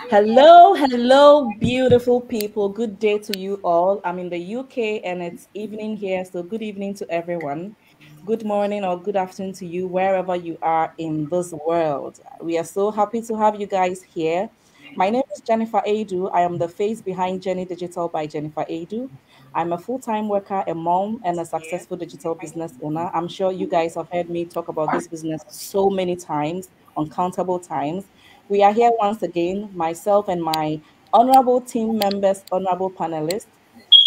Hello, hello, beautiful people. Good day to you all. I'm in the UK and it's evening here, so good evening to everyone. Good morning or good afternoon to you, wherever you are in this world. We are so happy to have you guys here. My name is Jennifer Adu. I am the face behind Jenny Digital by Jennifer Adu. I'm a full time worker, a mom, and a successful digital business owner. I'm sure you guys have heard me talk about this business so many times, uncountable times. We are here once again, myself and my honorable team members, honorable panelists.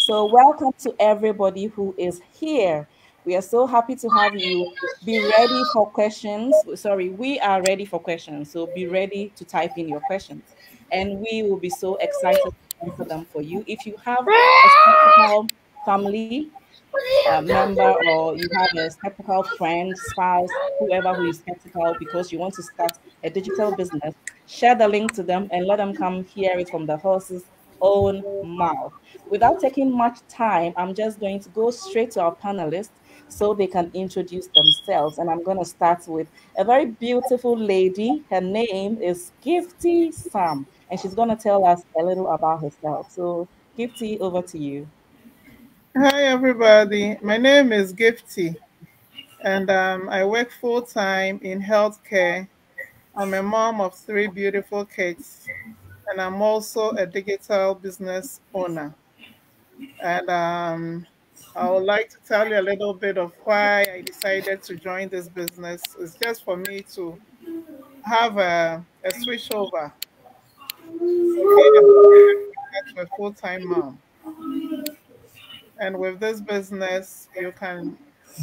So, welcome to everybody who is here. We are so happy to have you. Be ready for questions. Sorry, we are ready for questions. So, be ready to type in your questions. And we will be so excited to answer them for you. If you have a skeptical family, member, or you have a skeptical friend, spouse, whoever who is skeptical because you want to start a digital business, share the link to them and let them come hear it from the horse's own mouth. Without taking much time, I'm just going to go straight to our panelists so they can introduce themselves. And I'm going to start with a very beautiful lady. Her name is Gifty Sam, and she's going to tell us a little about herself. So, Gifty, over to you. Hi, everybody. My name is Gifty, and I work full time in healthcare. I'm a mom of three beautiful kids, and I'm also a digital business owner. And I would like to tell you a little bit of why I decided to join this business. It's just for me to have a switch over from being a part-time to a full time mom. And with this business, you can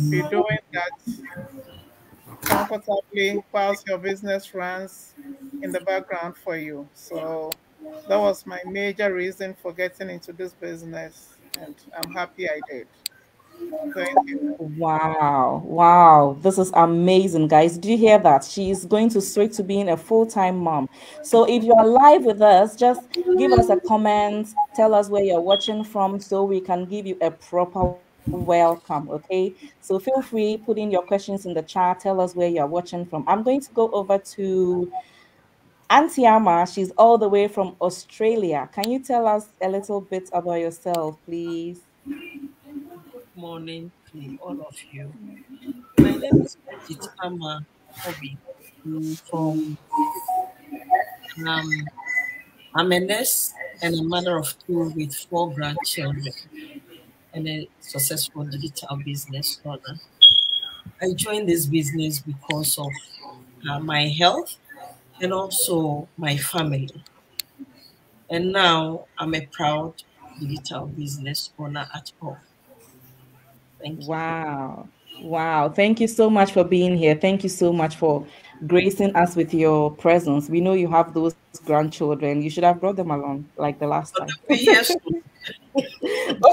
be doing that comfortably whilst your business runs in the background for you. So that was my major reason for getting into this business, and I'm happy I did. Thank you. Wow, wow, this is amazing, guys. Did you hear that? She's going to switch to being a full-time mom. So if you are live with us, just give us a comment, tell us where you're watching from so we can give you a proper welcome, okay? So feel free, put in your questions in the chat, tell us where you're watching from. I'm going to go over to Auntie Ama. She's all the way from Australia. Can you tell us a little bit about yourself, please? Morning to all of you. My name is Bridget Ama Hobby. From um, I'm a nurse and a mother of two with four grandchildren and a successful digital business owner. I joined this business because of my health and also my family. And now I'm a proud digital business owner at home. Thank you. Wow. Wow. Thank you so much for being here. Thank you so much for gracing us with your presence. We know you have those grandchildren. You should have brought them along like the last But time. they'll be here soon.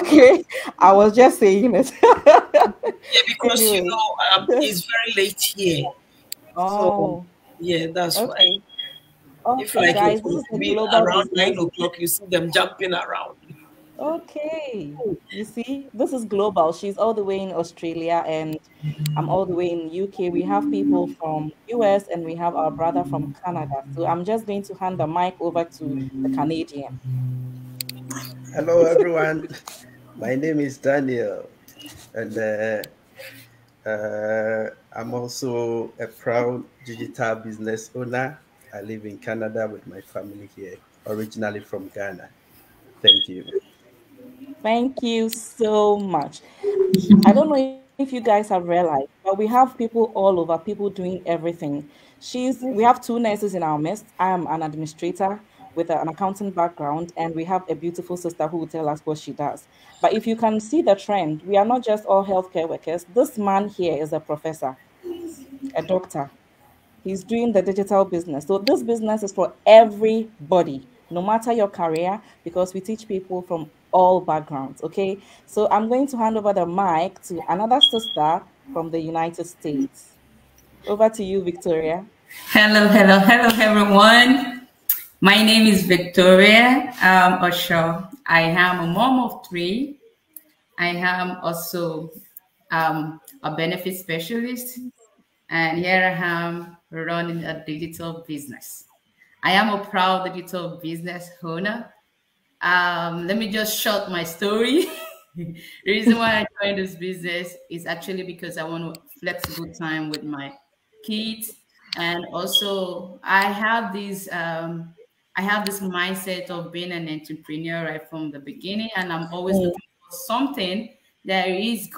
Okay. I was just saying it. Yeah, because Anyway. it's very late here. So Oh, yeah, that's why. okay. If Okay, like it guys, this was is a be global around business. 9 o'clock, you see them jumping around. Okay. You see, this is global. She's all the way in Australia and I'm all the way in UK. We have people from US and we have our brother from Canada. So I'm just going to hand the mic over to the Canadian. Hello, everyone. My name is Daniel, and I'm also a proud digital business owner. I live in Canada with my family here, originally from Ghana. Thank you. Thank you so much. I don't know if you guys have realized, but we have people all over, people doing everything. We have two nurses in our midst. I am an administrator with an accounting background, and we have a beautiful sister who will tell us what she does. But if you can see the trend, we are not just all healthcare workers. This man here is a professor, a doctor. He's doing the digital business. So this business is for everybody, no matter your career, because we teach people from all backgrounds. Okay. So I'm going to hand over the mic to another sister from the United States. Over to you, Victoria. Hello, hello, hello, everyone. My name is Victoria Osho. I am a mom of three. I am also a benefit specialist, and here I am running a digital business. I am a proud digital business owner. Let me just short my story. The reason why I joined this business is actually because I want flexible time with my kids, and also I have this mindset of being an entrepreneur right from the beginning, and I'm always Mm. looking for something that is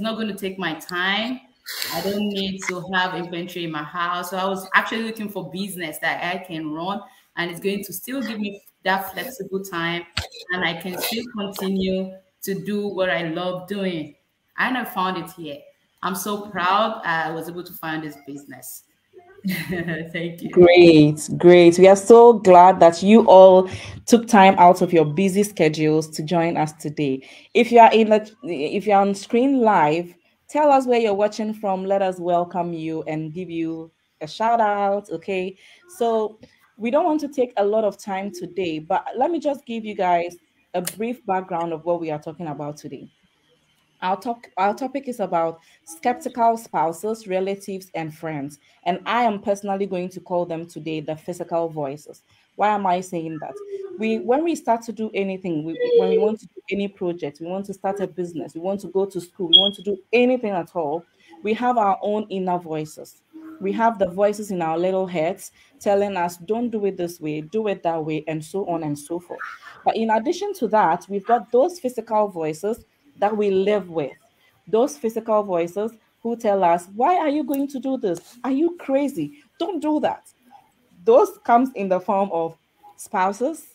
not going to take my time. I don't need to have inventory in my house. So I was actually looking for business that I can run and it's going to still give me that flexible time and I can still continue to do what I love doing. And I found it here. I'm so proud I was able to find this business. Thank you. Great, great. We are so glad that you all took time out of your busy schedules to join us today. If you're on screen live, tell us where you're watching from. Let us welcome you and give you a shout out. Okay. So we don't want to take a lot of time today, but let me just give you guys a brief background of what we are talking about today. Our topic is about skeptical spouses, relatives, and friends. And I am personally going to call them today the physical voices. Why am I saying that? When we start to do anything, when we want to do any project, we want to start a business, we want to go to school, we want to do anything at all, we have our own inner voices. We have the voices in our little heads telling us, don't do it this way, do it that way, and so on and so forth. But in addition to that, we've got those physical voices that we live with, those physical voices who tell us, why are you going to do this? Are you crazy? Don't do that. Those comes in the form of spouses,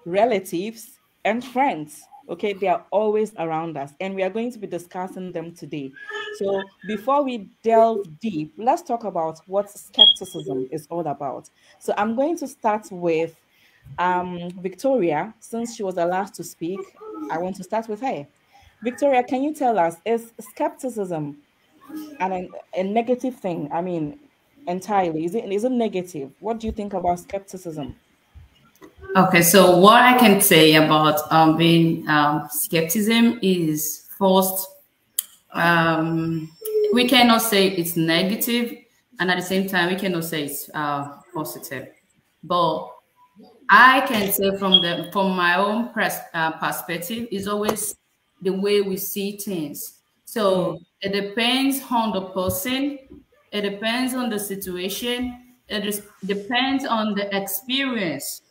relatives, and friends. Okay, they are always around us, and we are going to be discussing them today. So, before we delve deep, let's talk about what skepticism is all about. So, I'm going to start with Victoria, since she was the last to speak. I want to start with her. Victoria, can you tell us, is skepticism a negative thing? I mean, entirely. Is it negative? What do you think about skepticism? Okay, so what I can say about being skepticism is first, we cannot say it's negative, and at the same time, we cannot say it's positive. But I can say from my own perspective, is always the way we see things. So it depends on the person, it depends on the situation, depends on the experience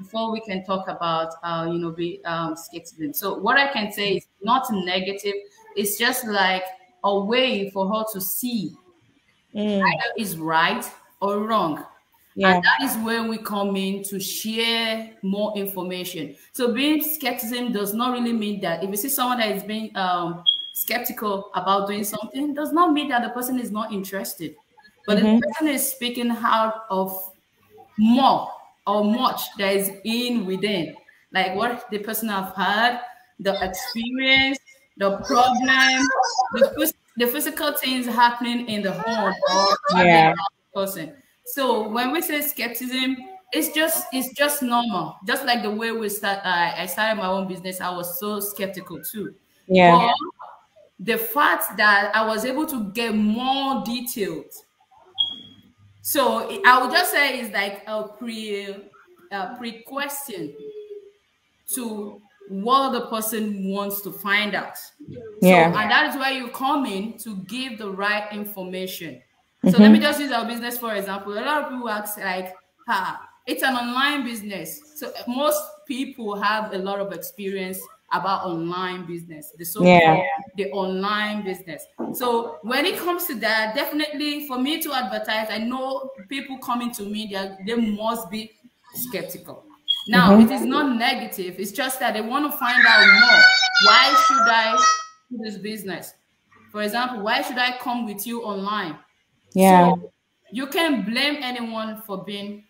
before we can talk about be skepticism. So what I can say is not negative. It's just like a way for her to see Mm, either is right or wrong. And yeah. that is where we come in to share more information. So being skepticism does not really mean that if you see someone that is being skeptical about doing something, does not mean that the person is not interested. But if the person is speaking out of more or much that is in within, like what the person have had, the experience, the problem, the physical things happening in the home or probably Yeah. around the person. So when we say skepticism, it's just normal. Just like the way we start, I started my own business. I was so skeptical too, Yeah. but the fact that I was able to get more detailed, so I would just say it's like a pre question to what the person wants to find out. So, Yeah. and that is where you come in to give the right information. So let me just use our business for example. A lot of people ask like, it's an online business. So most people have a lot of experience about online business, the Yeah. so-called the online business. So when it comes to that, definitely for me to advertise, I know people coming to me, they must be skeptical. Now, it is not negative. It's just that they want to find out more. Why should I do this business? For example, why should I come with you online? Yeah. So you can't blame anyone for being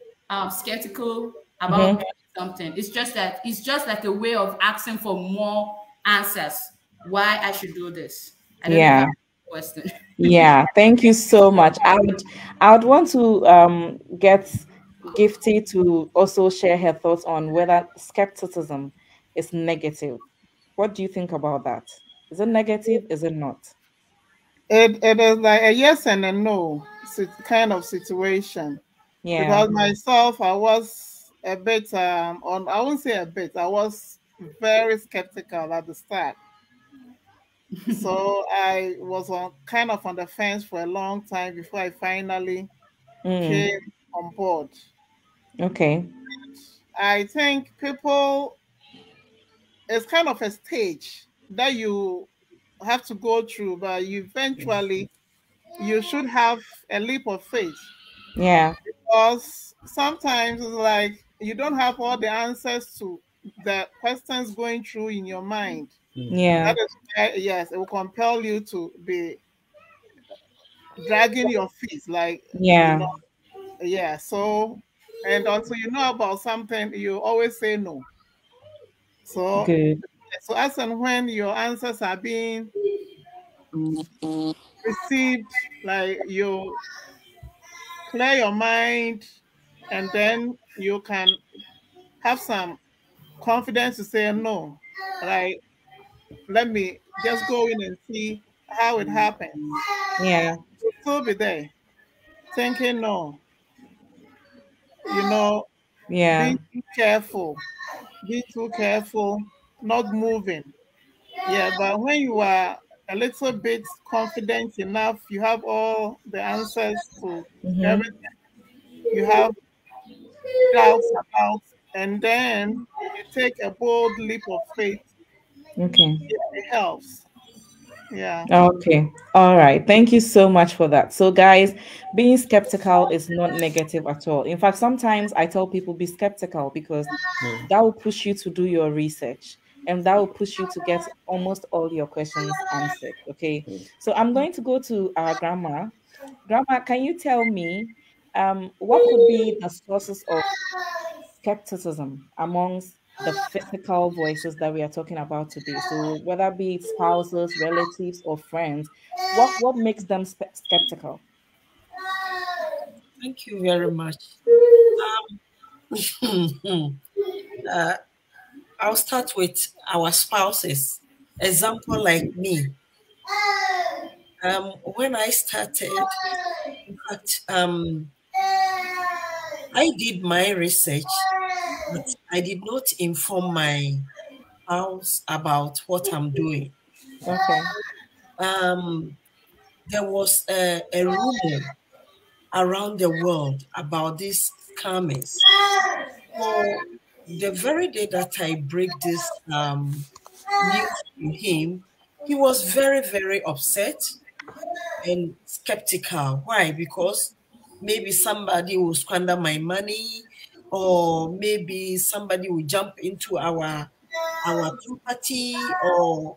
skeptical about something. It's just that it's just like a way of asking for more answers. Why I should do this? I don't know if Yeah. that's a question. Yeah. Thank you so much. I would want to get Gifty to also share her thoughts on whether skepticism is negative. What do you think about that? Is it negative? Is it not? It is like a yes and a no kind of situation. Yeah. Because myself, I was a bit on. I won't say a bit. I was very skeptical at the start. So I was on kind of on the fence for a long time before I finally Mm. came on board. Okay. I think people, it's kind of a stage that you have to go through, but you eventually you should have a leap of faith, Yeah. because sometimes it's like you don't have all the answers to the questions going through in your mind. Yeah. That is why, yes, it will compel you to be dragging your feet, like, Yeah. yeah. So, and until you know about something, you always say no. So, Good. so as and when your answers are being received, like you clear your mind, and then you can have some confidence to say no. Like, let me just go in and see how it happens. Yeah. You'll still be there thinking no, you know, Yeah. being too careful, being too careful, not moving. Yeah, but when you are a little bit confident enough, you have all the answers to Mm-hmm. everything you have doubts about, and then you take a bold leap of faith. Okay. Yeah, it helps. Yeah. Okay. All right. Thank you so much for that. So, guys, being skeptical is not negative at all. In fact, sometimes I tell people be skeptical because Mm. that will push you to do your research and that will push you to get almost all your questions answered. Okay. Mm. So, I'm going to go to our grandma. Grandma, can you tell me what could be the sources of skepticism amongst the physical voices that we are talking about today? So whether be it spouses, relatives, or friends, what makes them skeptical? Thank you very much. uh, I'll start with our spouses. Example like me. When I started, in fact, I did my research, but I did not inform my spouse about what I'm doing. Okay. Um, there was a rumor around the world about these scammers. So the very day that I break this news to him, he was very, very upset and skeptical. Why? Because maybe somebody will squander my money, or maybe somebody will jump into our property or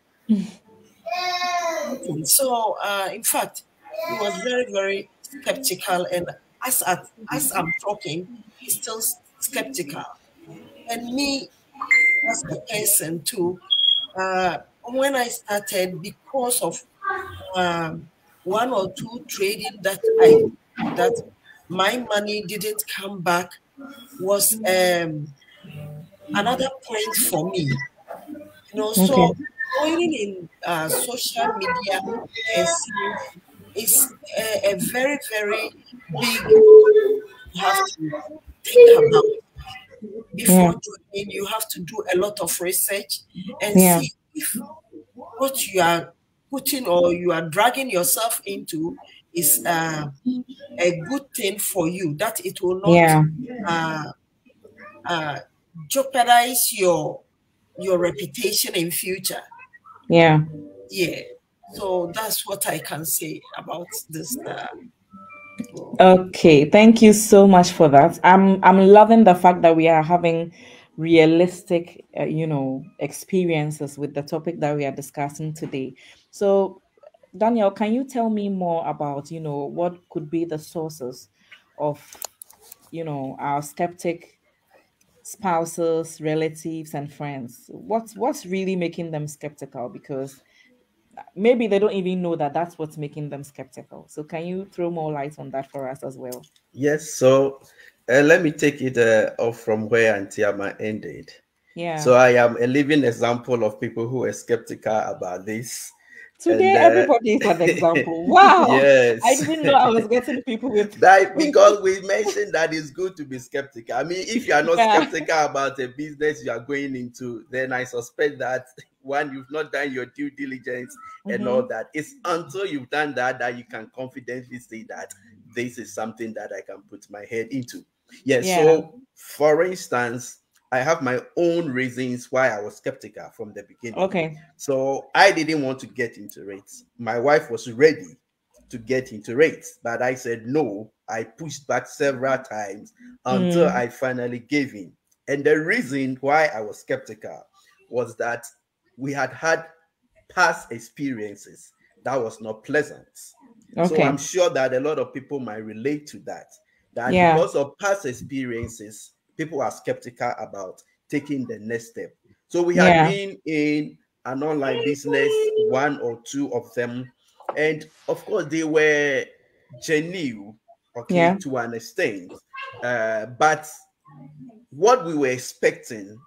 something. So, in fact, he was very, very skeptical. And as I'm talking, he's still skeptical. And me, as a person too, when I started, because of one or two trading that I that my money didn't come back, was another point for me. Okay. So going in social media and seeing is a very, very big you have to think about. Yeah. Before joining, you have to do a lot of research and Yeah. see if what you are putting or you are dragging yourself into is a good thing for you, that it will not Yeah. uh, uh, jeopardize your reputation in future. Yeah. Yeah. So that's what I can say about this. Okay, thank you so much for that. I'm loving the fact that we are having realistic, experiences with the topic that we are discussing today. So, Daniel, can you tell me more about, what could be the sources of, our skeptic spouses, relatives, and friends? What's really making them skeptical? Because maybe they don't even know that that's what's making them skeptical. So can you throw more light on that for us as well? Yes, so let me take it off from where Antiama ended. Yeah. So I am a living example of people who are skeptical about this. Today, And everybody is an example. Wow. I yes. didn't know I was getting people with. That because we mentioned that it's good to be skeptical. I mean, if you are not Yeah. skeptical about a business you are going into, then I suspect that one, you've not done your due diligence and all that. It's until you've done that you can confidently say that this is something that I can put my head into. Yes. Yeah. So, for instance, I have my own reasons why I was skeptical from the beginning. Okay. So I didn't want to get into rates. My wife was ready to get into rates, but I said no. I pushed back several times until I finally gave in. And the reason why I was skeptical was that we had past experiences that was not pleasant. So I'm sure that a lot of people might relate to that. That because of past experiences, people are skeptical about taking the next step. So we had been in an online business, one or two of them, and of course they were genuine, okay, to an extent. But what we were expecting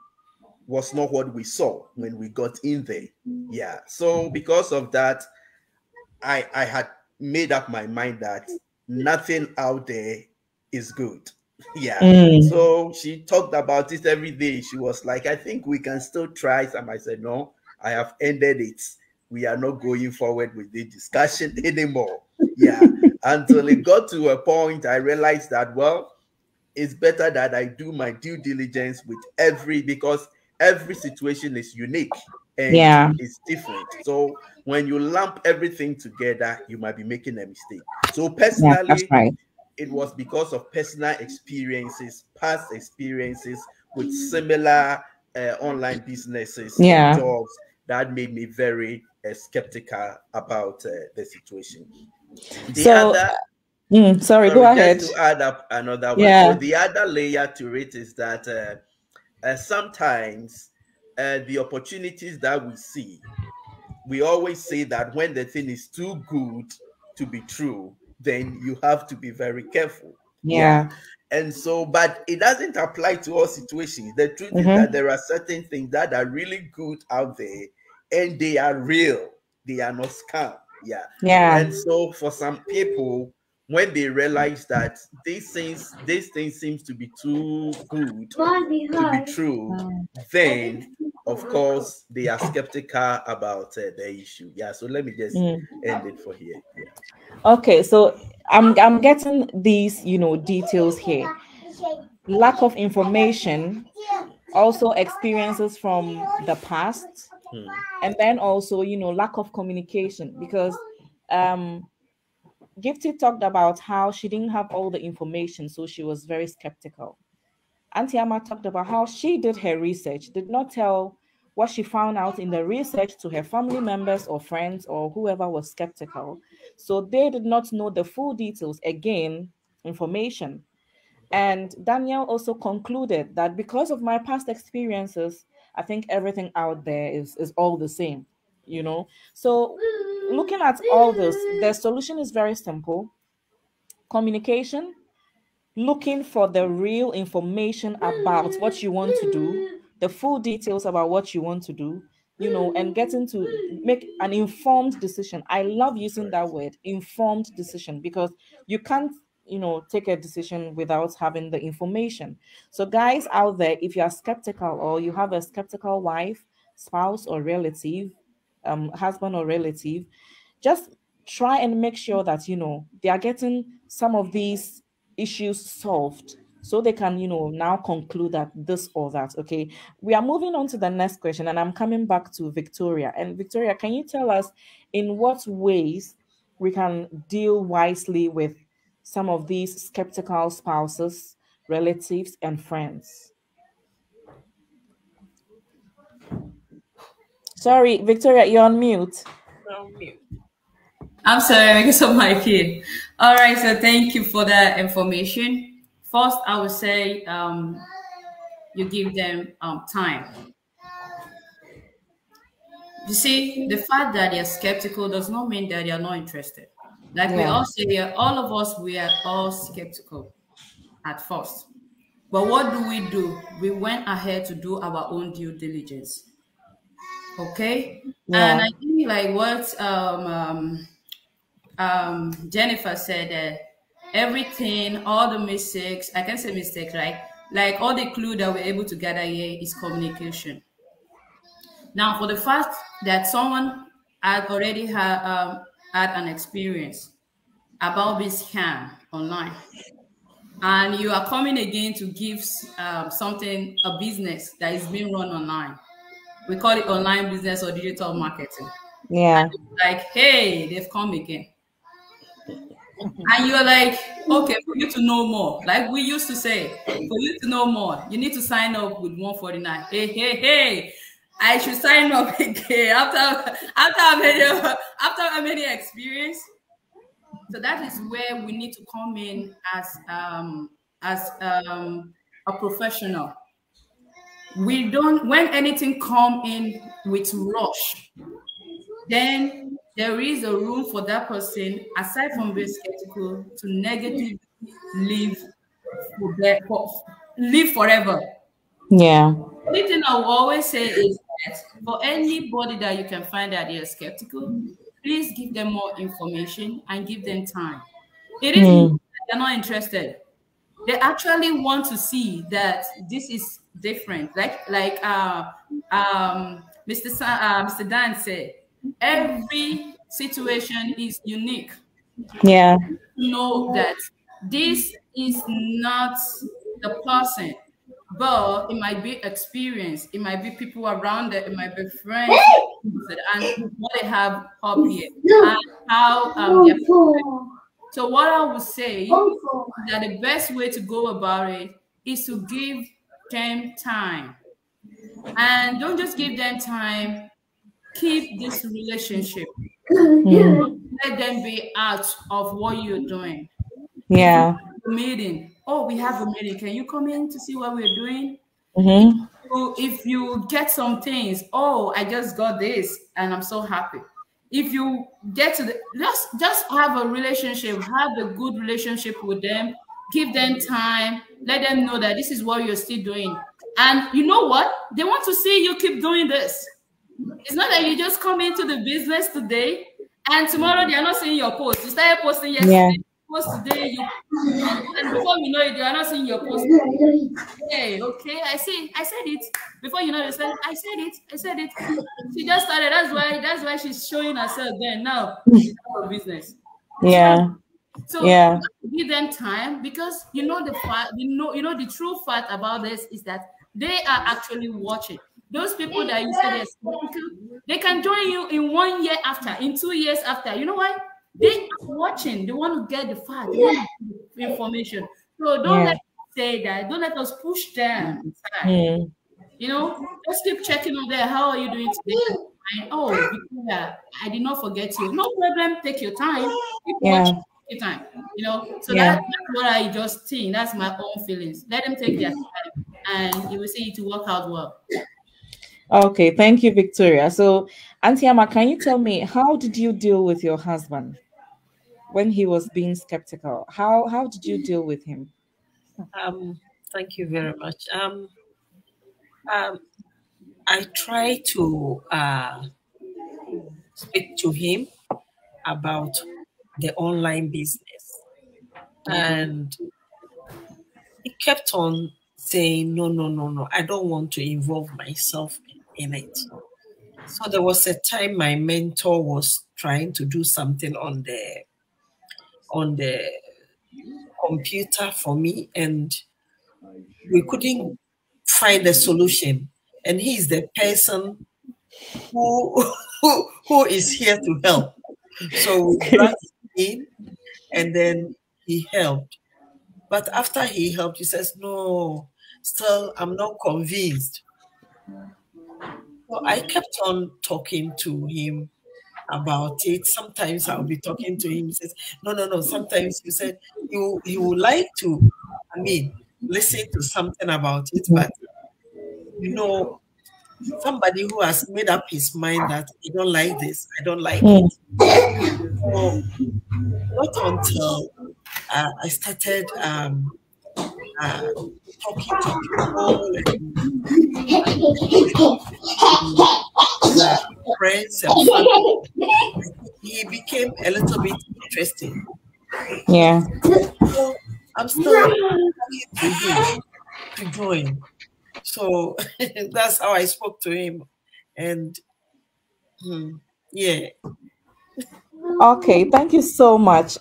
was not what we saw when we got in there. Yeah. So because of that, I had made up my mind that nothing out there is good. Yeah. So she talked about it every day. She was like, I think we can still try some. I said, no, I have ended it. We are not going forward with the discussion anymore. Yeah. Until it got to a point, I realized that, well, it's better that I do my due diligence with because every situation is unique and it's different. So when you lump everything together, you might be making a mistake. So personally, it was because of personal experiences, past experiences with similar online businesses and jobs that made me very skeptical about the situation. Sorry, go ahead. Just to add up another one. So the other layer to it is that sometimes the opportunities that we see, we always say that when the thing is too good to be true, then you have to be very careful. Yeah. And so, but it doesn't apply to all situations. The truth is that there are certain things that are really good out there and they are real. They are not scam. Yeah. And so for some people, when they realize that these things seems to be too good to be true, then of course they are skeptical about the issue. Yeah. So let me just end it for here. Yeah. Okay. So I'm getting these, details here. Lack of information, also experiences from the past, and then also, lack of communication, because Gifty talked about how she didn't have all the information, so she was very skeptical. Auntie Amma talked about how she did her research, did not tell what she found out in the research to her family members or friends or whoever was skeptical. So they did not know the full details, again, information. And Danielle also concluded that because of my past experiences, I think everything out there is all the same, So looking at all this, the solution is very simple. Communication, looking for the real information about what you want to do, the full details about what you want to do, and getting to make an informed decision. I love using that word, informed decision, because you can't, take a decision without having the information. So guys out there, if you are skeptical or you have a skeptical wife, spouse, or relative, husband or relative, just try and make sure that, they are getting some of these issues solved, so they can, now conclude that this or that. Okay, we are moving on to the next question, and I'm coming back to Victoria. And Victoria, can you tell us in what ways we can deal wisely with some of these skeptical spouses, relatives, and friends? Sorry, Victoria, you're on mute. I'm sorry, because of my kid. All right, so thank you for that information. First, I would say you give them time. You see, the fact that they're skeptical does not mean that they're not interested. Like we all say here, all of us, we are all skeptical at first. But what do? We went ahead to do our own due diligence. Okay. Yeah. And I think like what Jennifer said, everything, all the mistakes, I can say mistakes, right? Like all the clue that we're able to gather here is communication. Now, for the fact that someone had already had an experience about this scam online, and you are coming again to give something, a business that is being run online. We call it online business or digital marketing. Yeah. Like, hey, they've come again. And you're like, okay, for you to know more, like we used to say, for you to know more, you need to sign up with 149. Hey, I should sign up again after many experience. So that is where we need to come in as a professional. We don't, when anything come in with rush, then there is a room for that person, aside from being skeptical, to negatively live live forever. Yeah. The thing I will always say is that for anybody that you can find that they are skeptical, please give them more information and give them time. It is they're not interested. They actually want to see that this is different. Like Mr. Dan said, every situation is unique. Yeah. Know that this is not the person, but it might be experience, it might be people around it, it might be friends, and what they have up here, and how so what I would say that the best way to go about it is to give them time. And don't just give them time, keep this relationship. Let them be out of what you're doing. Yeah. Meeting. Oh, we have a meeting. Can you come in to see what we're doing? If you get some things, oh, I just got this and I'm so happy. If you get to the just have a relationship, have a good relationship with them, give them time, let them know that this is what you're still doing. And you know what? They want to see you keep doing this. It's not that you just come into the business today and tomorrow they are not seeing your post. You started posting yesterday, post today, and before you know it, they are not seeing your post. Hey, okay, I said it. Before you know it, I said it. She just started. That's why she's showing herself then. Now she's out of business. Yeah. So give them time, because you know the fact, you know the true fact about this is that they are actually watching. Those people that you say they're skeptical, they can join you in 1 year after, in 2 years after. You know why? They are watching. They want to get the fact, the information. So don't let us say that. Don't let us push them inside. You know, just keep checking on there. How are you doing today? And, oh, Victoria, I did not forget you. No problem. Take your time. Keep watching. Take your time. You know, so that's what I just think. That's my own feelings. Let them take their time, and you will see it to work out well. Okay, thank you, Victoria. So, Auntie Amma, can you tell me, how did you deal with your husband when he was being skeptical? How did you deal with him? Thank you very much. I try to speak to him about the online business, and he kept on saying, no, I don't want to involve myself in it. So there was a time my mentor was trying to do something on the computer for me, and we couldn't find a solution. And he is the person who is here to help. So we brought him in, and then he helped. But after he helped, he says, no, still, I'm not convinced. So I kept on talking to him about it. Sometimes I'll be talking to him. He says, no. Sometimes he said he would like to, listen to something about it. But, somebody who has made up his mind that I don't like this, I don't like it. So not until I started talking to people, he became a little bit interesting. Yeah. So I'm still talking to him to join. So that's how I spoke to him. And yeah. Okay, thank you so much.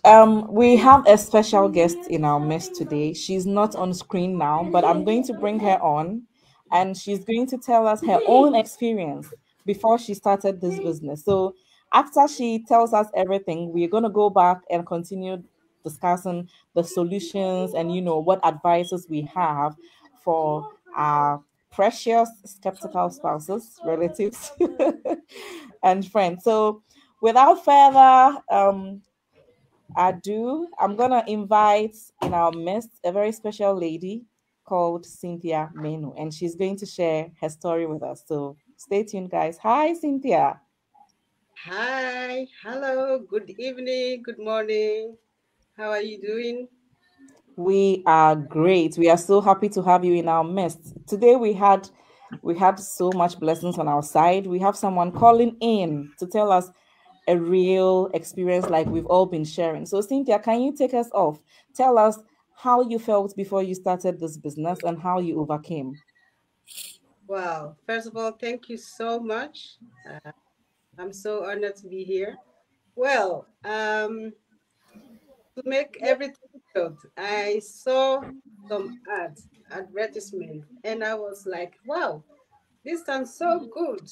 We have a special guest in our midst today. She's not on screen now, but I'm going to bring her on, and she's going to tell us her own experience before she started this business. So after she tells us everything, we're going to go back and continue discussing the solutions and what advices we have for our precious skeptical spouses, relatives, and friends. So without further ado, I'm gonna invite in our midst a very special lady called Cynthia Menu, and she's going to share her story with us. So stay tuned, guys. Hi, Cynthia. Hi, hello, good evening, good morning. How are you doing? We are great. We are so happy to have you in our midst. Today we had so much blessings on our side. We have someone calling in to tell us a real experience like we've all been sharing. So Cynthia, can you take us off? Tell us how you felt before you started this business and how you overcame. Wow, first of all, thank you so much. I'm so honored to be here. Well, to make everything short, I saw some ads, advertisement, and I was like, wow, this sounds so good.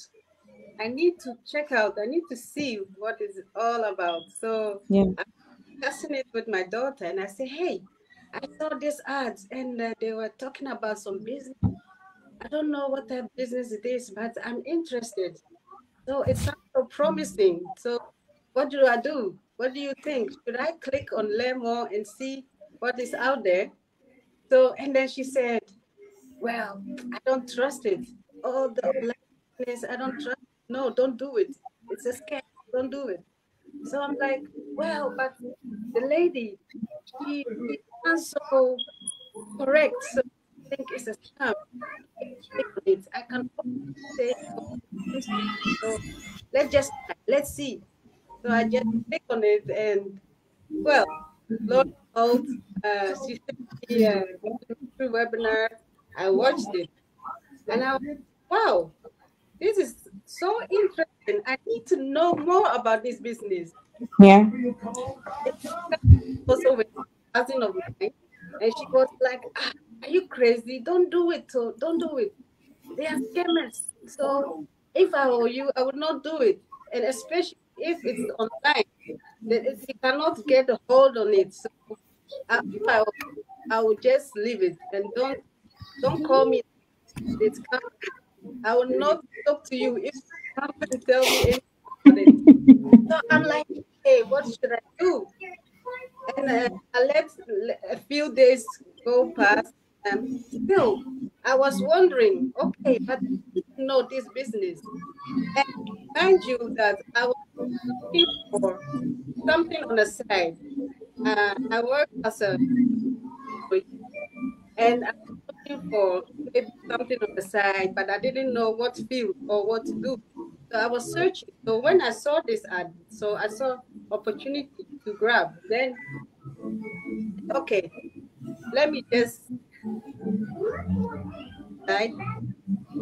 I need to check out, I need to see what is it all about. So Yeah. I discussing it with my daughter, and I say, hey, I saw these ads, and they were talking about some business. I don't know what type of business it is, but I'm interested. So it sounds so promising. So what do I do? What do you think? Should I click on learn more and see what is out there? So, and then she said, well, I don't trust it. All the online business, I don't trust it. No, don't do it. It's a scam. Don't do it. So I'm like, well, but the lady, she sounds so correct. So I think it's a scam. Click on it. I can say, so let's just try. Let's see. So I just click on it, and well, lo and behold, she sent me a free webinar. I watched it, and I was, wow, this is so interesting. I need to know more about this business. Yeah. Also with a cousin of mine, and she was like, ah, "Are you crazy? Don't do it. So don't do it. They are scammers. So if I were you, I would not do it, and especially if it's online, that you cannot get a hold on it. So if I would just leave it and don't call me. It's coming. I will not talk to you if you come and tell me anything about it. So I'm like, hey, what should I do? And I let a few days go past. Still, I was wondering, okay, but I need to know this business. And mind you that I was looking for something on the side. I work as a and I was looking for maybe something on the side, but I didn't know what field or what to do. So I was searching. So when I saw this ad, so I saw opportunity to grab. Then okay, let me just right,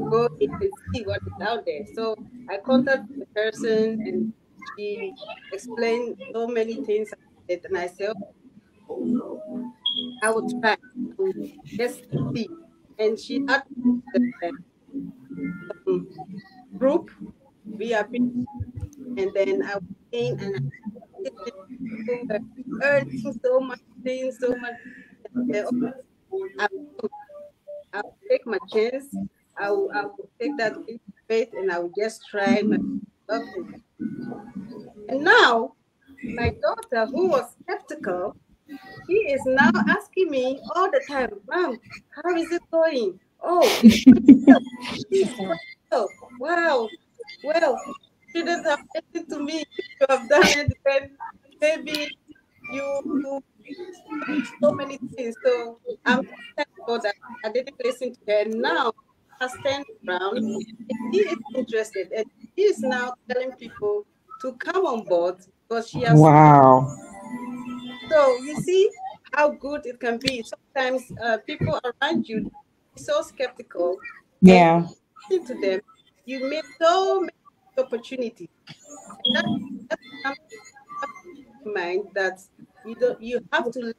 go in and see what is out there. So I contacted the person, and she explained so many things about it, and I said, I will try. I will just see. And she had um, group VIP, and then I went in and people were earning so much, doing so much. Uh, I will, I will take my chance. I will take that leap of faith, and I will just try my luck. And now, my daughter, who was skeptical, she is now asking me all the time, Mom, how is it going? Oh, it's going well. It's going well. Wow. Well, you shouldn't have listened to me. You have done it when maybe you do so many things. So I'm thankful that I didn't listen to her. Now has turned around. She is interested. And she is now telling people to come on board because she has. Wow. So you see how good it can be. Sometimes people around you are so skeptical, and Yeah. listen to them. You miss so many opportunities, and that's something in mind that you have to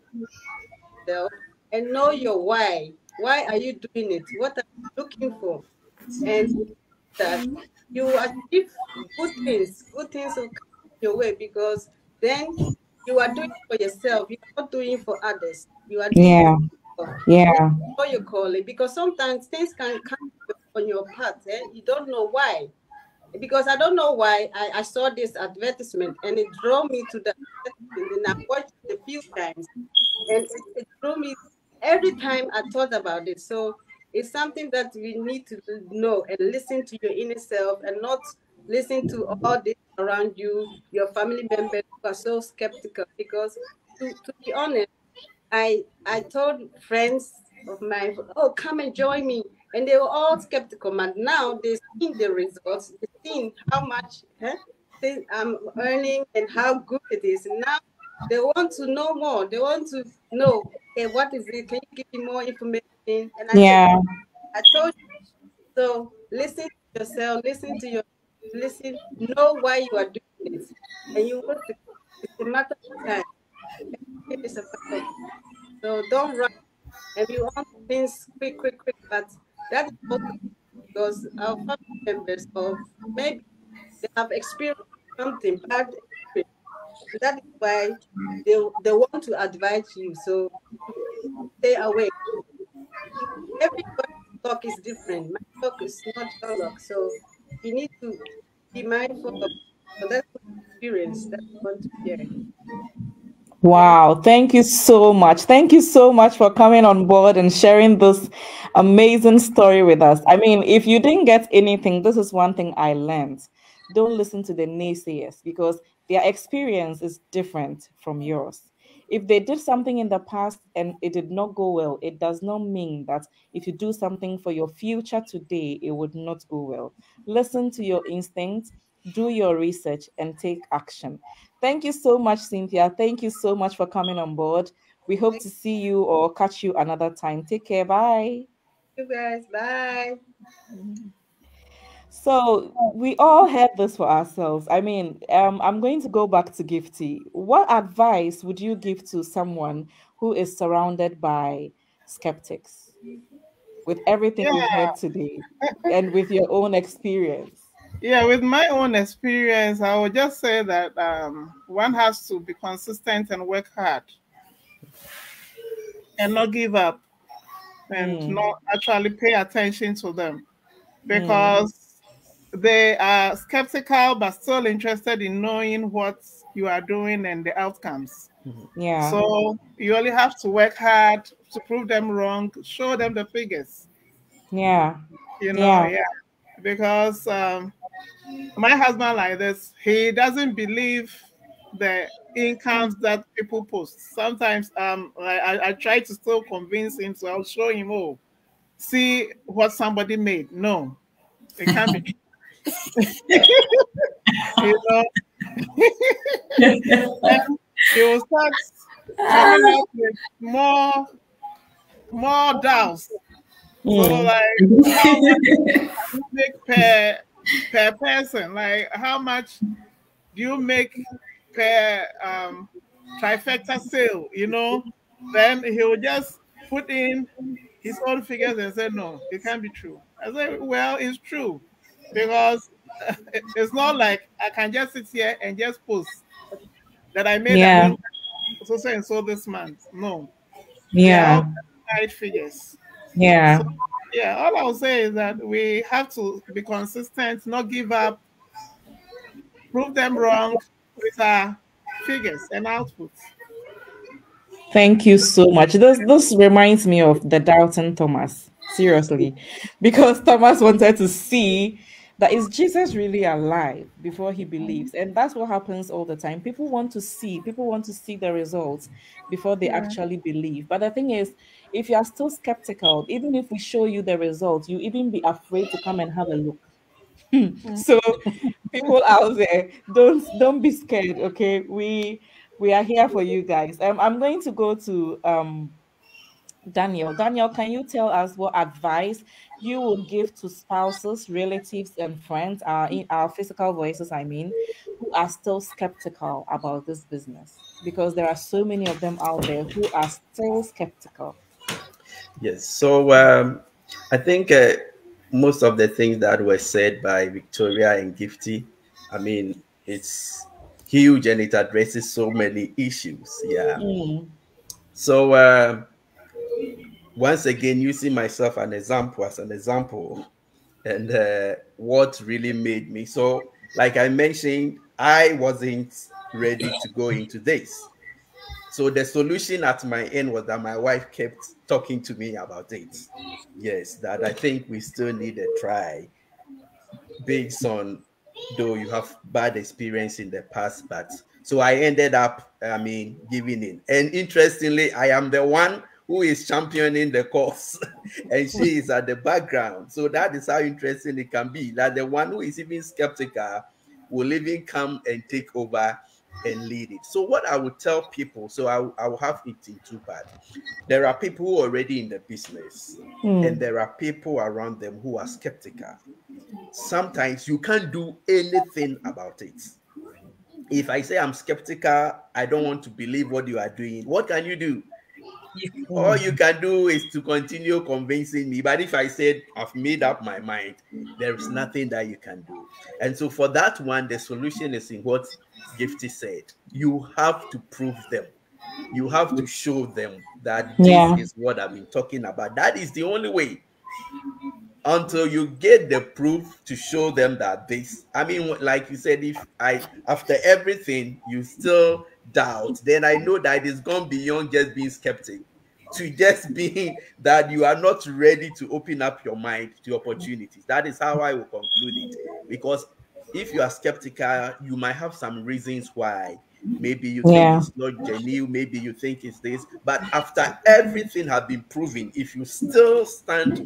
yourself and know your why. Why are you doing it? What are you looking for? And that you achieve good things will come your way because then you are doing it for yourself. You are not doing it for others. You are doing it Yeah. for yourself. Then Yeah. you know your calling because sometimes things can come on your path. You don't know why. Because I don't know why I saw this advertisement and it drew me to the advertisement and I watched it a few times and it drew me every time I thought about it. So it's something that we need to know and listen to your inner self and not listen to all this around you, your family members who are so skeptical. Because to be honest, I told friends of mine, oh, come and join me. And they were all skeptical. But now they've seen the results, they've seen how much I'm earning and how good it is. Now they want to know more. They want to know, okay, what is it? Can you give me more information? And I said, Yeah. I told you. So listen to yourself, listen, know why you are doing it. And you will succeed. It's a matter of time. It's a matter of time. So don't rush and we want things quick, quick, quick. But that is also because our family members of maybe they have experienced something bad experience. And that is why they want to advise you. So stay away. Everybody's talk is different. My talk is not your luck. So you need to be mindful of. So that's my experience that I want to share. Thank Wow, thank you so much. Thank you so much for coming on board and sharing this amazing story with us. I mean, if you didn't get anything, this is one thing I learned. Don't listen to the naysayers because their experience is different from yours. If they did something in the past and it did not go well, it does not mean that if you do something for your future today, it would not go well. Listen to your instincts, do your research, and take action. Thank you so much, Cynthia. Thank you so much for coming on board. We hope to see you or catch you another time. Take care. Bye. you guys. Bye. So we all had this for ourselves. I mean, I'm going to go back to Gifty. What advice would you give to someone who is surrounded by skeptics with everything Yeah, we've heard today and with your own experience? yeah. With my own experience, I would just say that one has to be consistent and work hard and not give up and Mm, not actually pay attention to them mm, because they are skeptical but still interested in knowing what you are doing and the outcomes. yeah, So you only have to work hard to prove them wrong, show them the figures, yeah, yeah, yeah. Because my husband, like this, he doesn't believe the incomes that people post. Sometimes I try to still convince him, so I'll show him, oh, see what somebody made. No, it can't be true. You know, then he will start coming up with more doubts. So mm, like how much do you make per person? Like how much do you make per trifecta sale? Then he will just put in his own figures and say, no, it can't be true. I say, well, it's true because it's not like I can just sit here and just post that I made an yeah, income so and so this month. No, they are all yeah, right figures. So, yeah. yeah, all I'll say is that we have to be consistent, not give up, prove them wrong with our figures and outputs. Thank you so much. This reminds me of the doubting Thomas. Seriously. Because Thomas wanted to see that is Jesus really alive before he believes. And that's what happens all the time. People want to see the results before they Yeah, actually believe. But the thing is, if you are still skeptical, even if we show you the results, you even be afraid to come and have a look. So people out there, don't be scared. Okay, we are here for you guys. I'm going to go to Daniel. Daniel, can you tell us what advice you would give to spouses, relatives, and friends, in our physical voices, I mean, who are still skeptical about this business? Because there are so many of them out there who are still skeptical. Yes. So I think most of the things that were said by Victoria and Gifty, I mean, it's huge and it addresses so many issues. Yeah. Mm, So once again, using myself as an example, and what really made me so, like I mentioned, I wasn't ready to go into this. So the solution at my end was that my wife kept talking to me about it. Yes, that I think we still need a try based on, though you have bad experience in the past, but so I ended up, I mean, giving in. And interestingly, I am the one who is championing the cause and she is at the background. So that is how interesting it can be, that the one who is even skeptical will even come and take over and lead it. So what I would tell people, so I will have it in two parts. There are people who are already in the business, and mm, there are people around them who are skeptical. Sometimes you can't do anything about it. If I say I'm skeptical, I don't want to believe what you are doing, what can you do? All mm. you can do is to continue convincing me. But if I said I've made up my mind, there is nothing that you can do. And so for that one, the solution is in what Gifty said. You have to prove them. You have to show them that this Yeah. is what I've been talking about. That is the only way, until you get the proof to show them that this, I mean, like you said, if I, after everything, you still doubt, then I know that it's gone beyond just being skeptic to just being that you are not ready to open up your mind to opportunities. That is how I will conclude it. Because if you are skeptical, you might have some reasons why. Maybe you think Yeah. it's not genuine, maybe you think it's this, but after everything has been proven, if you still stand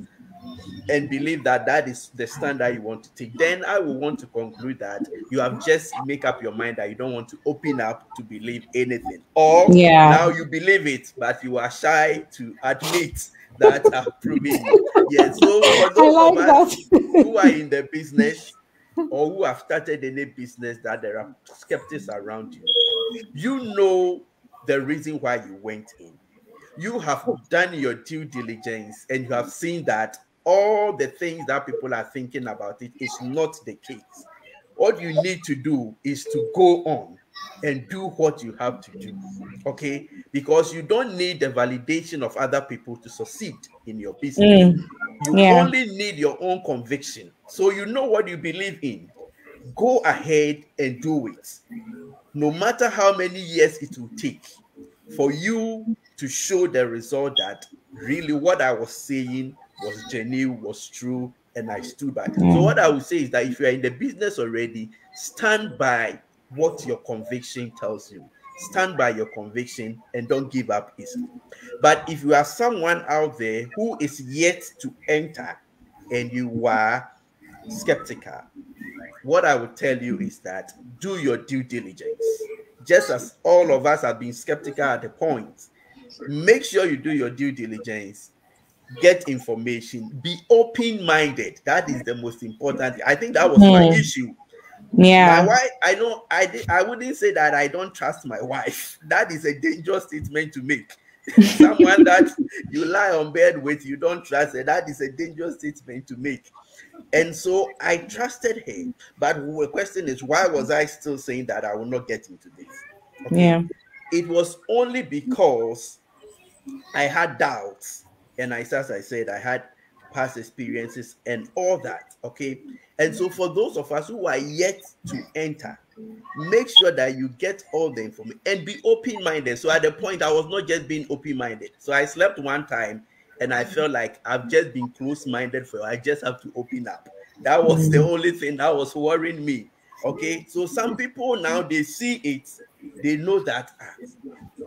and believe that that is the standard you want to take, then I will want to conclude that you have just make up your mind that you don't want to open up to believe anything, or Yeah. now you believe it but you are shy to admit that I've proven you. Yes. So for I those of like us that. who are in the business or who have started any business, that there are skeptics around you, you know the reason why you went in. You have done your due diligence and you have seen that all the things that people are thinking about it is not the case. What you need to do is to go on and do what you have to do. Okay? Because you don't need the validation of other people to succeed in your business. Mm, You yeah. only need your own conviction. So you know what you believe in. Go ahead and do it. No matter how many years it will take for you to show the result that really what I was saying was genuine, was true, and I stood by. So Yeah. what I would say is that if you are in the business already, stand by what your conviction tells you. Stand by your conviction and don't give up easily. But if you are someone out there who is yet to enter and you are skeptical, what I would tell you is that do your due diligence. Just as all of us have been skeptical at the point, make sure you do your due diligence, get information, be open-minded. That is the most important. I think that was my Mm, issue. My yeah. wife, I know I wouldn't say that I don't trust my wife. That is a dangerous statement to make. Someone that you lie on bed with, you don't trust her. That is a dangerous statement to make. And so I trusted her. But the question is, why was I still saying that I will not get into this? Okay. Yeah. It was only because I had doubts. And as I said, I had past experiences and all that. Okay. And so for those of us who are yet to enter, make sure that you get all the information and be open-minded. So at the point, I was not just being open-minded. So I slept one time and I felt like I've just been close-minded for I just have to open up. That was the Mm, only thing that was worrying me. Okay. So some people now they see it, they know that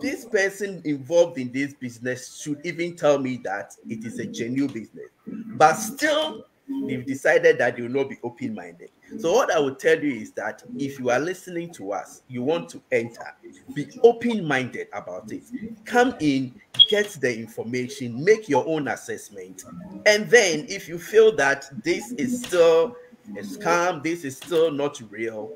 this person involved in this business should even tell me that it is a genuine business. But still, They've decided that they will not be open-minded. So what I would tell you is that if you are listening to us, you want to enter, be open-minded about it. Come in, get the information, make your own assessment. And then if you feel that this is still a scam, this is still not real,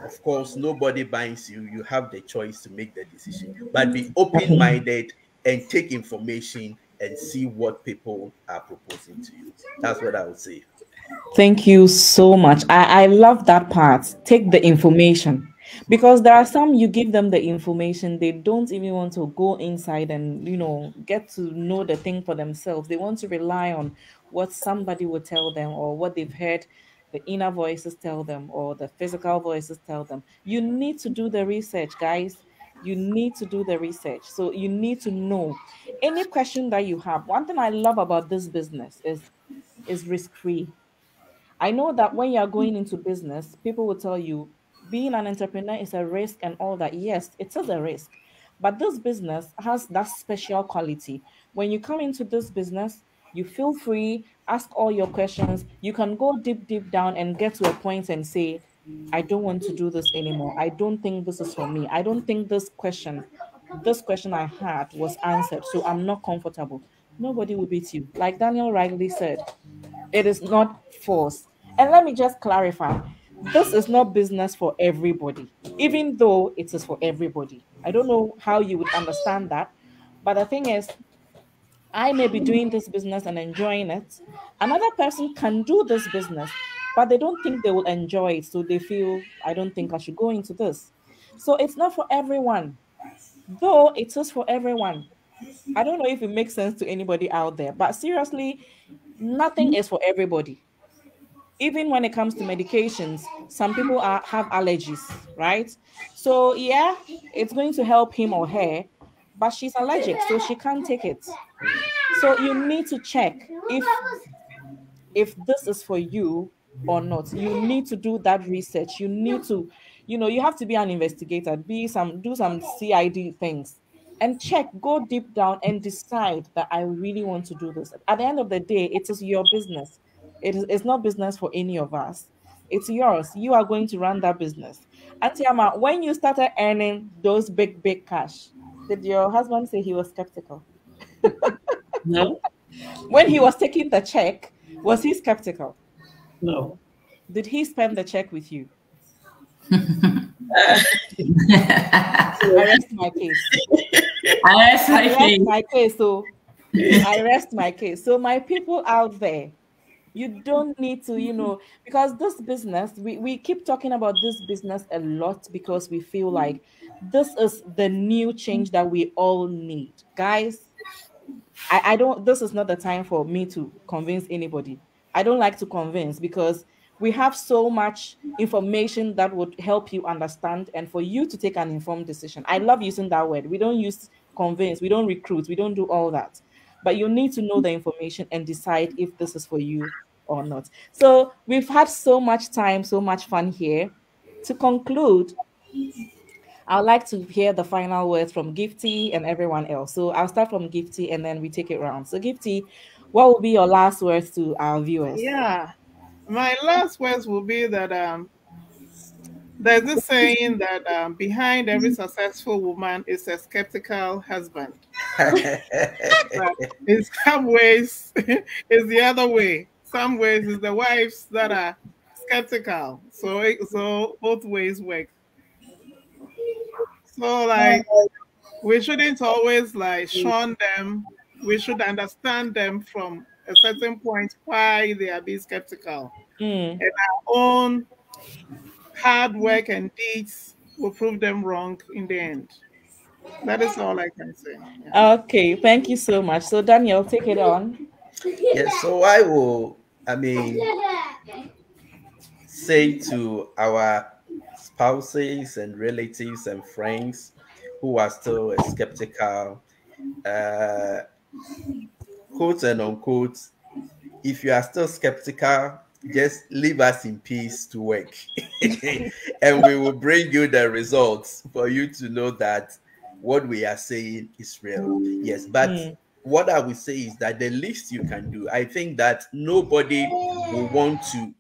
of course, nobody binds you. You have the choice to make the decision. But be open-minded and take information and see what people are proposing to you. That's what I would say. Thank you so much. I love that part. Take the information. Because there are some, you give them the information, they don't even want to go inside and, get to know the thing for themselves. They want to rely on what somebody will tell them or what they've heard the inner voices tell them or the physical voices tell them. You need to do the research, guys. You need to do the research. So you need to know any question that you have. One thing I love about this business is risk-free. I know that when you're going into business, people will tell you being an entrepreneur is a risk and all that. Yes, it is a risk. But this business has that special quality. When you come into this business, you feel free, ask all your questions. You can go deep, deep down and get to a point and say, I don't want to do this anymore. I don't think this is for me. I don't think this question I had was answered. So I'm not comfortable. Nobody will beat you. Like Daniel rightly said, it is not force. And let me just clarify, this is not business for everybody, even though it is for everybody. I don't know how you would understand that. But the thing is, I may be doing this business and enjoying it. Another person can do this business, but they don't think they will enjoy it. So they feel, I don't think I should go into this. So it's not for everyone, though it is for everyone. I don't know if it makes sense to anybody out there, but seriously, nothing is for everybody. Even when it comes to medications, some people have allergies, right? So yeah, it's going to help him or her, but she's allergic, so she can't take it. So you need to check if this is for you or not. You need to do that research. You need to, you have to be an investigator, do some CID things and check, go deep down and decide that I really want to do this. At the end of the day, it is your business. It's not business for any of us. It's yours. You are going to run that business. Atiama, when you started earning those big, big cash, did your husband say he was skeptical? No, When he was taking the check, was he skeptical? no. Did he spend the check with you? Uh, I rest my case. I rest I my rest case. my case. So I rest my case. So my people out there, you don't need to, because this business, we keep talking about this business a lot because we feel like this is the new change that we all need. Guys, I don't, this is not the time for me to convince anybody. I don't like to convince because we have so much information that would help you understand and for you to take an informed decision. I love using that word. We don't use convince, we don't recruit, we don't do all that. But you need to know the information and decide if this is for you or not. So we've had so much time, so much fun here. To conclude, I'd like to hear the final words from Gifty and everyone else. So I'll start from Gifty and then we take it round. So Gifty, what will be your last words to our viewers? Yeah, my last words will be that there's this saying that behind every successful woman is a skeptical husband. But in some ways, it's the other way. Some ways it's the wives that are skeptical. So both ways work. So like we shouldn't always like shun them. We should understand them from a certain point why they are being skeptical. Mm. And our own hard work and deeds will prove them wrong in the end. That is all I can say. Yeah. Okay, thank you so much. So Daniel, take it on. Yes, so I will, say to our spouses and relatives and friends who are still skeptical, quote and unquote, if you are still skeptical, just leave us in peace to work. And we will bring you the results for you to know that what we are saying is real. Yes, but what I would say is that the least you can do, I think that nobody will want to,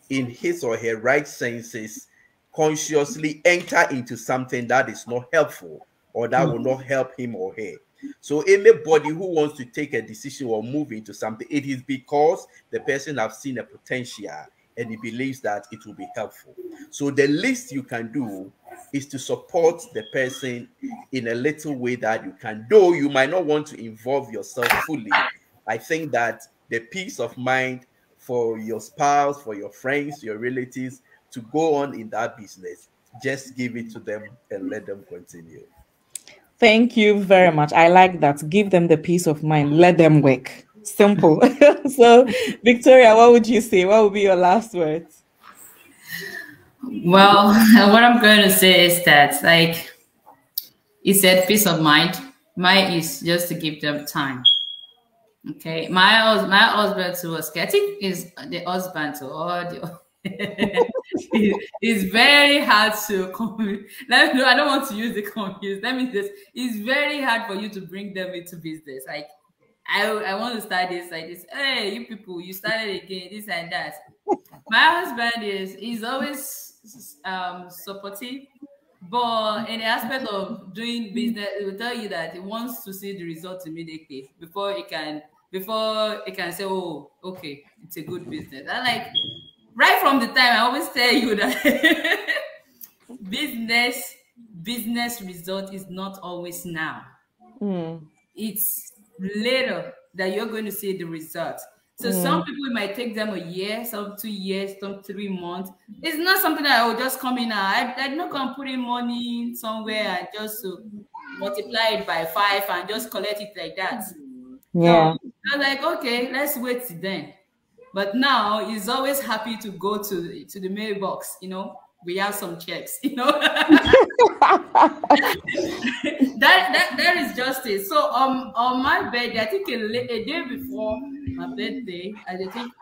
in his or her right senses, consciously enter into something that is not helpful or that will not help him or her. So anybody who wants to take a decision or move into something, it is because the person has seen a potential and he believes that it will be helpful. So the least you can do is to support the person in a little way that you can, though you might not want to involve yourself fully. I think that the peace of mind for your spouse, for your friends, your relatives to go on in that business, just give it to them and let them continue. Thank you very much. I like that. Give them the peace of mind. Let them work. Simple. So, Victoria, what would you say? What would be your last words? Well, what I'm going to say is that, like you said, peace of mind. Mine is just to give them time. Okay, my husband too was getting is the husband to all the. It's very hard to confuse. I don't want to use the confuse. That means this. It's very hard for you to bring them into business. Like, I want to start this like this. Hey, you people, you started again, this and that. My husband is always supportive, but in the aspect of doing business, it will tell you that he wants to see the result immediately before he can say, oh, okay, it's a good business. And like right from the time I always tell you that business result is not always now. It's later that you're going to see the result. So some people, it might take them a year, some 2 years, some 3 months. It's not something that I will just come in. I'm not going to put in money somewhere and just to multiply it by 5 and just collect it like that. Yeah. So I was like, okay, let's wait till then. But now he's always happy to go to the mailbox. You know, we have some checks. You know, that is justice. So on my birthday, I think a day before my birthday, I think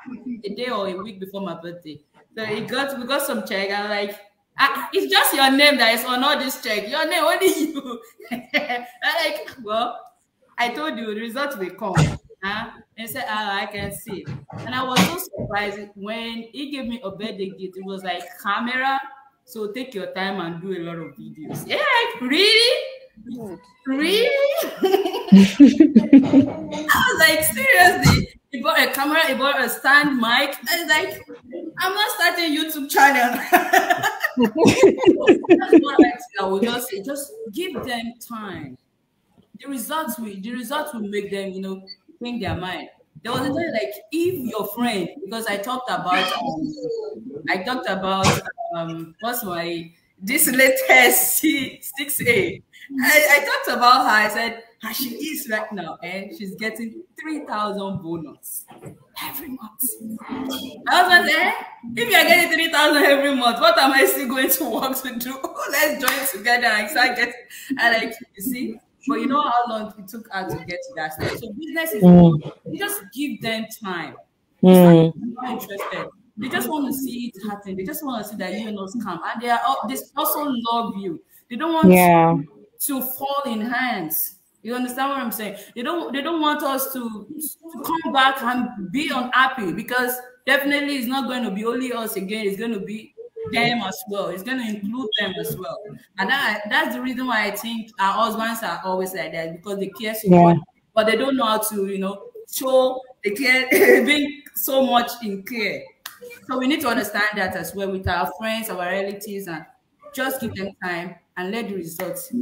a day or a week before my birthday. So we got some check. I'm like, it's just your name that is on all this check. Your name, only you. I'm like, well, I told you the results will come. And he said, I can see. And I was so surprised when he gave me a birthday gift. It was like camera. So take your time and do a lot of videos. Yeah, like, really? Really? I was like, seriously? He bought a camera, he bought a stand mic. I was like, I'm not starting a YouTube channel. That's what I would just say. Just give them time. The results will make them, you know, change their mind. There was a time like if your friend, because I talked about this latest 6A. I talked about her. I said how she is right now, and she's getting 3,000 bonus every month. I was like, if you're getting 3,000 every month, what am I still going to work to do? Let's join together and start getting. And like you see. But you know how long it took her to get to that stage. So business is you just give them time. They're not interested. They just want to see it happen. They just want to see that you know come. And they also love you. They don't want to fall in hands. You understand what I'm saying? They don't want us to come back and be unhappy, because definitely it's not going to be only us again. It's going to be them as well. It's going to include them as well. And that's the reason why I think our husbands are always like that, because they care so much, but they don't know how to, you know, show the care, being so much in care. So we need to understand that as well with our friends, our relatives, and just give them time and let the results.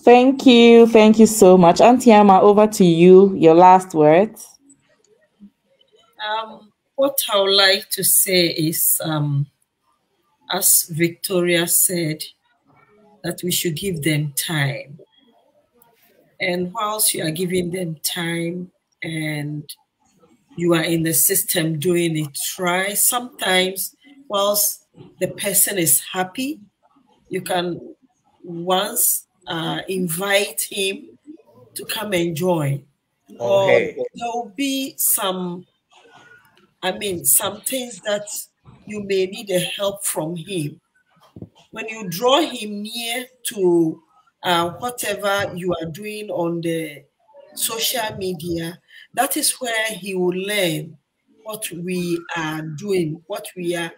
Thank you. Thank you so much. Auntie Amma, over to you. Your last words. What I would like to say is, as Victoria said, that we should give them time. And whilst you are giving them time and you are in the system doing it, try sometimes whilst the person is happy, you can once invite him to come and join. Okay. Or there will be some things that you may need a help from him. When you draw him near to whatever you are doing on the social media, That is where he will learn what we are doing, what we are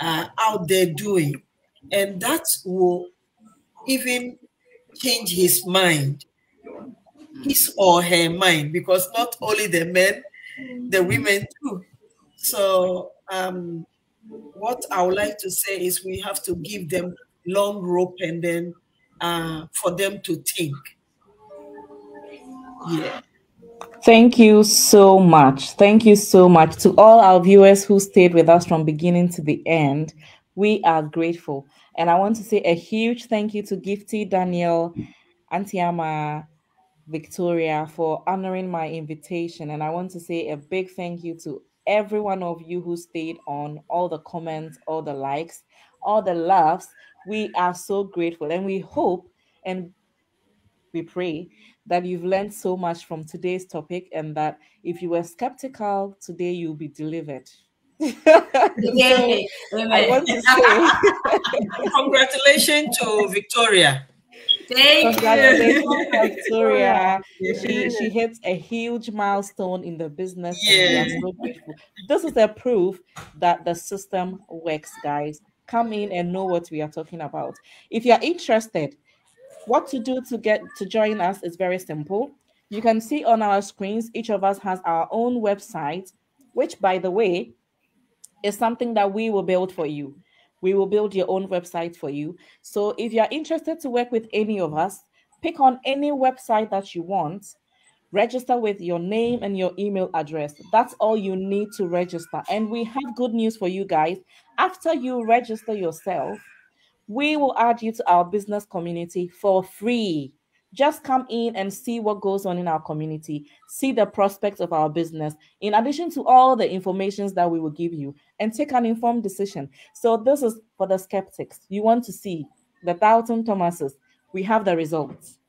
out there doing. And that will even change his mind, his or her mind, because not only the men, the women too. So what I would like to say is we have to give them long rope and then for them to think. Yeah. Thank you so much. Thank you so much to all our viewers who stayed with us from beginning to the end. We are grateful. And I want to say a huge thank you to Gifty, Daniel, Antiama, Victoria for honoring my invitation. And I want to say a big thank you to every one of you who stayed on, all the comments, all the likes, all the loves. We are so grateful and we hope and we pray that you've learned so much from today's topic and that if you were skeptical today, you'll be delivered. So Yay. I want to say congratulations to Victoria. Thank congratulations, you. Victoria. She hits a huge milestone in the business, and we are so grateful. This is a proof that the system works, guys. Come in and know what we are talking about. If you are interested, what to do to get to join us is very simple. You can see on our screens, each of us has our own website, which, by the way, is something that we will build for you. We will build your own website for you. So if you're interested to work with any of us, pick on any website that you want, register with your name and your email address. That's all you need to register. And we have good news for you guys. After you register yourself, we will add you to our business community for free. Just come in and see what goes on in our community, see the prospects of our business, in addition to all the informations that we will give you, and take an informed decision. So this is for the skeptics. You want to see the Dalton Thomases. We have the results.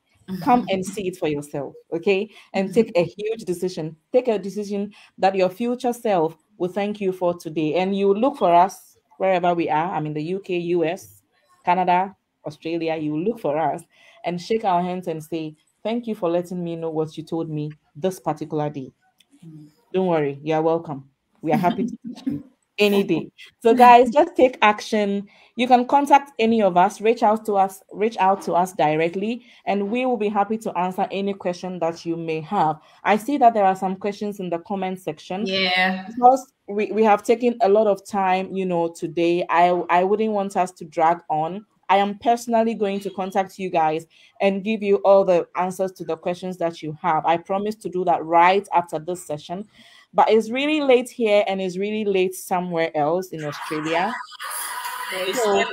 Come and see it for yourself, okay? And take a huge decision. Take a decision that your future self will thank you for today. And you look for us wherever we are. I'm in the UK, US, Canada, Australia. You look for us and shake our hands and say, thank you for letting me know what you told me this particular day. Don't worry, you are welcome. We are happy to teach you any day. So guys, just take action. You can contact any of us, reach out to us directly, and we will be happy to answer any question that you may have. I see that there are some questions in the comment section. Yeah. Because we have taken a lot of time, today. I wouldn't want us to drag on. I am personally going to contact you guys and give you all the answers to the questions that you have. I promise to do that right after this session. But it's really late here and it's really late somewhere else in Australia. So,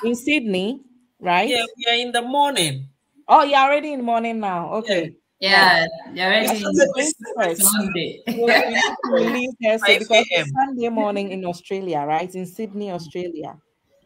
in Sydney, right? Yeah, we are in the morning. Oh, you're already in the morning now. Okay. Yeah, you're ready. Sunday. We need to release her because it's Sunday morning in Australia, right? In Sydney, Australia.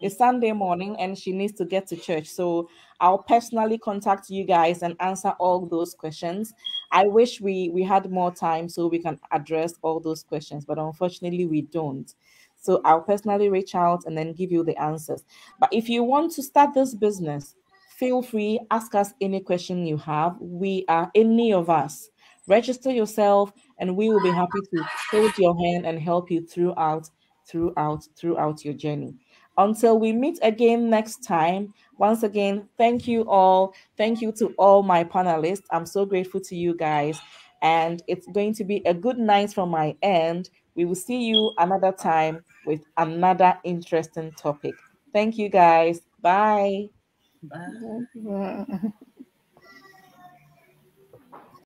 It's Sunday morning and she needs to get to church. So I'll personally contact you guys and answer all those questions. I wish we had more time so we can address all those questions, but unfortunately we don't. So I'll personally reach out and then give you the answers. But if you want to start this business, feel free, ask us any question you have. We are any of us. Register yourself and we will be happy to hold your hand and help you throughout your journey. Until we meet again next time, once again, thank you all. Thank you to all my panelists. I'm so grateful to you guys. And it's going to be a good night from my end. We will see you another time with another interesting topic. Thank you guys. Bye. Bye. Bye.